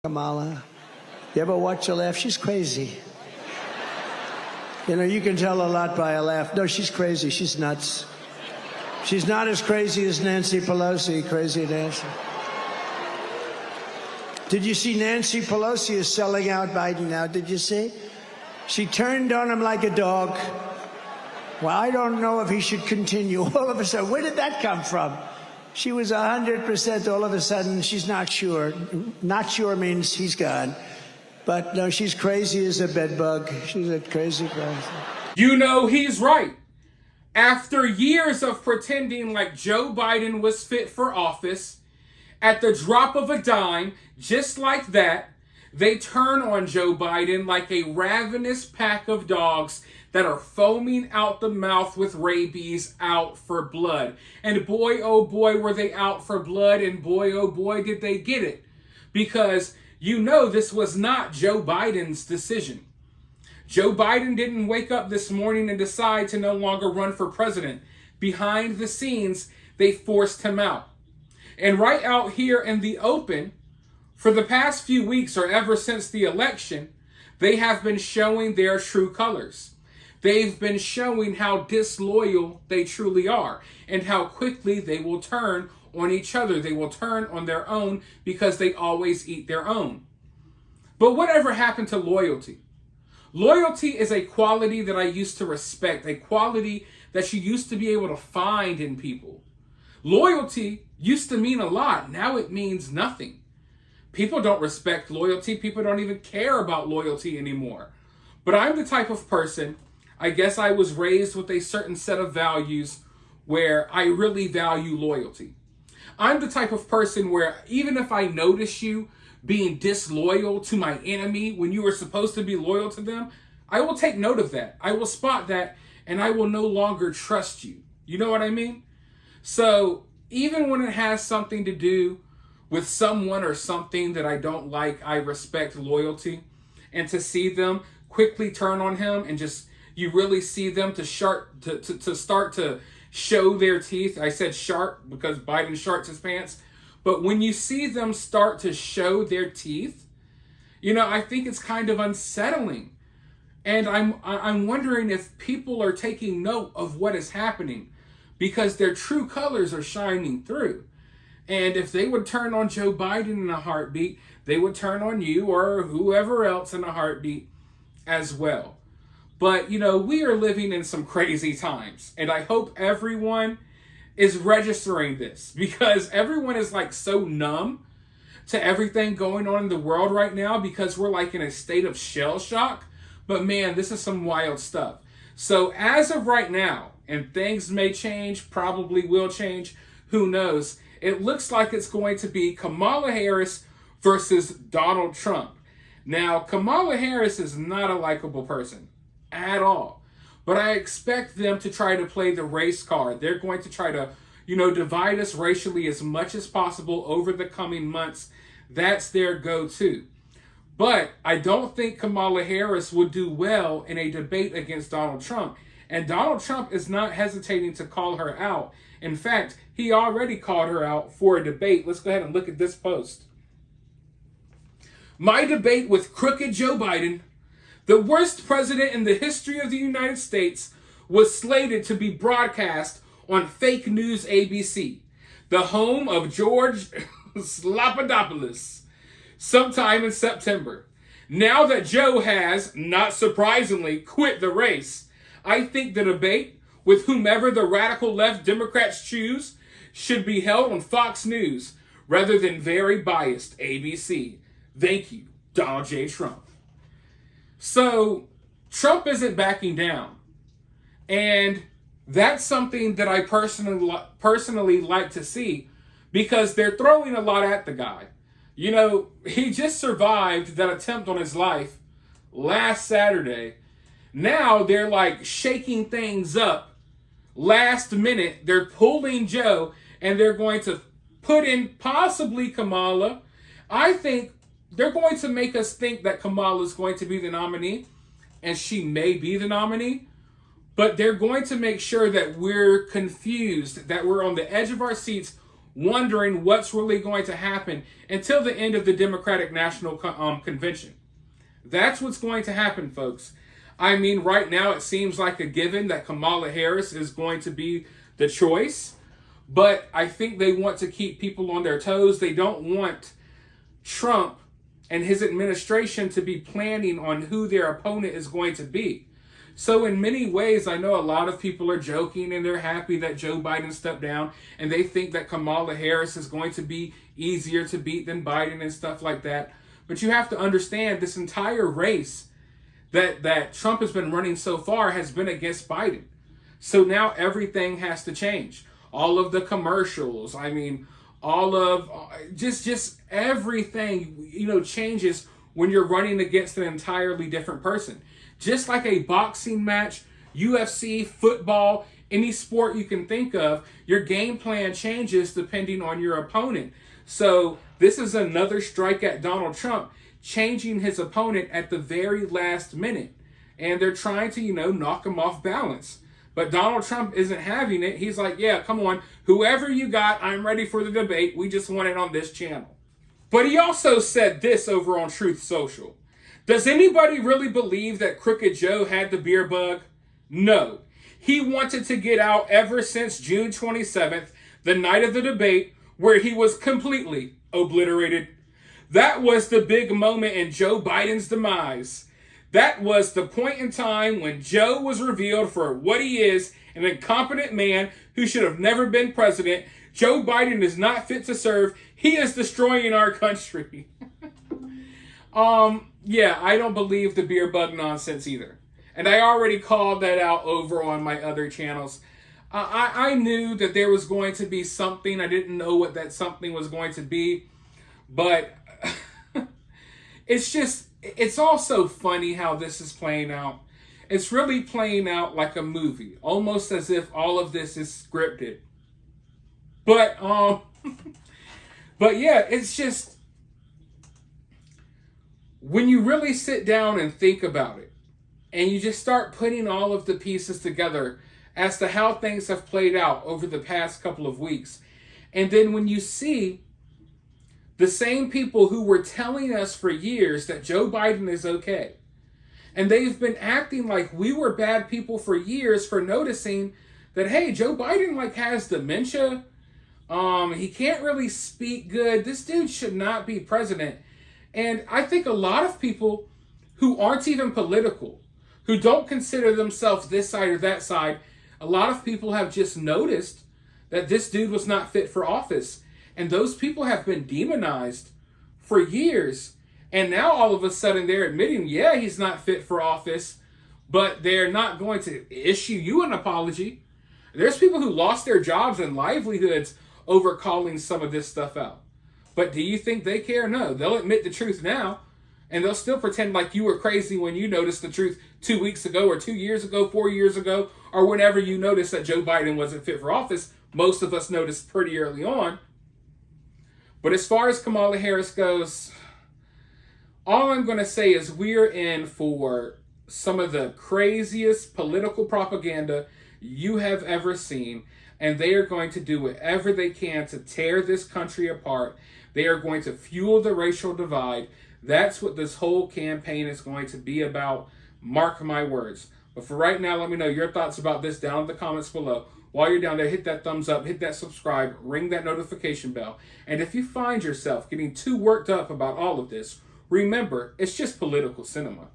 Kamala. You ever watch her laugh? She's crazy. You know, you can tell a lot by her laugh. No, she's crazy. She's nuts. She's not as crazy as Nancy Pelosi. Crazy Nancy. Did you see Nancy Pelosi is selling out Biden now? Did you see? She turned on him like a dog. Well, I don't know if he should continue. All of a sudden, where did that come from? She was 100%. All of a sudden, she's not sure. Not sure means he's gone. But no, she's crazy as a bedbug. She's a crazy person. You know, he's right. After years of pretending like Joe Biden was fit for office, at the drop of a dime, just like that, they turn on Joe Biden like a ravenous pack of dogs that are foaming out the mouth with rabies, out for blood. And boy, oh boy, were they out for blood, and boy, oh boy, did they get it. Because you know this was not Joe Biden's decision. Joe Biden didn't wake up this morning and decide to no longer run for president. Behind the scenes, they forced him out. And right out here in the open, for the past few weeks or ever since the election, they have been showing their true colors. They've been showing how disloyal they truly are and how quickly they will turn on each other. They will turn on their own because they always eat their own. But whatever happened to loyalty? Loyalty is a quality that I used to respect, a quality that you used to be able to find in people. Loyalty used to mean a lot. Now it means nothing. People don't respect loyalty. People don't even care about loyalty anymore. But I'm the type of person, I guess I was raised with a certain set of values where I really value loyalty. I'm the type of person where even if I notice you being disloyal to my enemy when you were supposed to be loyal to them, I will take note of that. I will spot that, and I will no longer trust you. You know what I mean? So even when it has something to do with someone or something that I don't like, I respect loyalty. And to see them quickly turn on him and just, you really see them to start to show their teeth. I said sharp because Biden sharts his pants. But when you see them start to show their teeth, you know, I think it's kind of unsettling. And I'm wondering if people are taking note of what is happening because their true colors are shining through. And if they would turn on Joe Biden in a heartbeat, they would turn on you or whoever else in a heartbeat as well. But, you know, we are living in some crazy times. And I hope everyone is registering this because everyone is like so numb to everything going on in the world right now because we're like in a state of shell shock. But man, this is some wild stuff. So as of right now, and things may change, probably will change, who knows, it looks like it's going to be Kamala Harris versus Donald Trump. Now, Kamala Harris is not a likable person at all. But I expect them to try to play the race card. They're going to try to, you know, divide us racially as much as possible over the coming months. That's their go-to. But I don't think Kamala Harris would do well in a debate against Donald Trump. And Donald Trump is not hesitating to call her out. In fact, he already called her out for a debate. Let's go ahead and look at this post. My debate with crooked Joe Biden, the worst president in the history of the United States, was slated to be broadcast on fake news ABC, the home of George Slopadopoulos, sometime in September. Now that Joe has, not surprisingly, quit the race, I think the debate with whomever the radical left Democrats choose should be held on Fox News rather than very biased ABC. Thank you, Donald J. Trump. So Trump isn't backing down. And that's something that I personally like to see because they're throwing a lot at the guy. You know, he just survived that attempt on his life last Saturday. Now they're like shaking things up. Last minute, they're pulling Joe and they're going to put in possibly Kamala. I think they're going to make us think that Kamala is going to be the nominee, and she may be the nominee, but they're going to make sure that we're confused, that we're on the edge of our seats wondering what's really going to happen until the end of the Democratic National Convention. That's what's going to happen, folks. I mean, right now it seems like a given that Kamala Harris is going to be the choice, but I think they want to keep people on their toes. They don't want Trump and his administration to be planning on who their opponent is going to be. So in many ways, I know a lot of people are joking and they're happy that Joe Biden stepped down and they think that Kamala Harris is going to be easier to beat than Biden and stuff like that. But you have to understand this entire race that Trump has been running so far has been against Biden. So now everything has to change. All of the commercials, I mean, all of just everything, changes when you're running against an entirely different person. Just like a boxing match, UFC, football, any sport you can think of, your game plan changes depending on your opponent. So this is another strike at Donald Trump, changing his opponent at the very last minute. And they're trying to, knock him off balance. But Donald Trump isn't having it. He's like, yeah, come on, whoever you got, I'm ready for the debate. We just want it on this channel. But he also said this over on Truth Social. Does anybody really believe that Crooked Joe had the beer bug? No. He wanted to get out ever since June 27th, the night of the debate, where he was completely obliterated. That was the big moment in Joe Biden's demise. That was the point in time when Joe was revealed for what he is, an incompetent man who should have never been president. Joe Biden is not fit to serve. He is destroying our country. Yeah, I don't believe the beer bug nonsense either. And I already called that out over on my other channels. I knew that there was going to be something. I didn't know what that something was going to be. But it's also funny how this is playing out. It's really playing out like a movie, almost as if all of this is scripted. But yeah, it's just, when you really sit down and think about it, and you just start putting all of the pieces together as to how things have played out over the past couple of weeks, and then when you see the same people who were telling us for years that Joe Biden is okay, and they've been acting like we were bad people for years for noticing that, hey, Joe Biden has dementia. He can't really speak good. This dude should not be president. And I think a lot of people who aren't even political, who don't consider themselves this side or that side, a lot of people have just noticed that this dude was not fit for office. And those people have been demonized for years. And now all of a sudden they're admitting, yeah, he's not fit for office, but they're not going to issue you an apology. There's people who lost their jobs and livelihoods over calling some of this stuff out. But do you think they care? No. They'll admit the truth now, and they'll still pretend like you were crazy when you noticed the truth 2 weeks ago or 2 years ago, 4 years ago, or whenever you noticed that Joe Biden wasn't fit for office. Most of us noticed pretty early on. But as far as Kamala Harris goes, all I'm going to say is we're in for some of the craziest political propaganda you have ever seen, and they are going to do whatever they can to tear this country apart. They are going to fuel the racial divide. That's what this whole campaign is going to be about. Mark my words. But for right now, let me know your thoughts about this down in the comments below. While you're down there, hit that thumbs up, hit that subscribe, ring that notification bell. And if you find yourself getting too worked up about all of this, remember, it's just political cinema.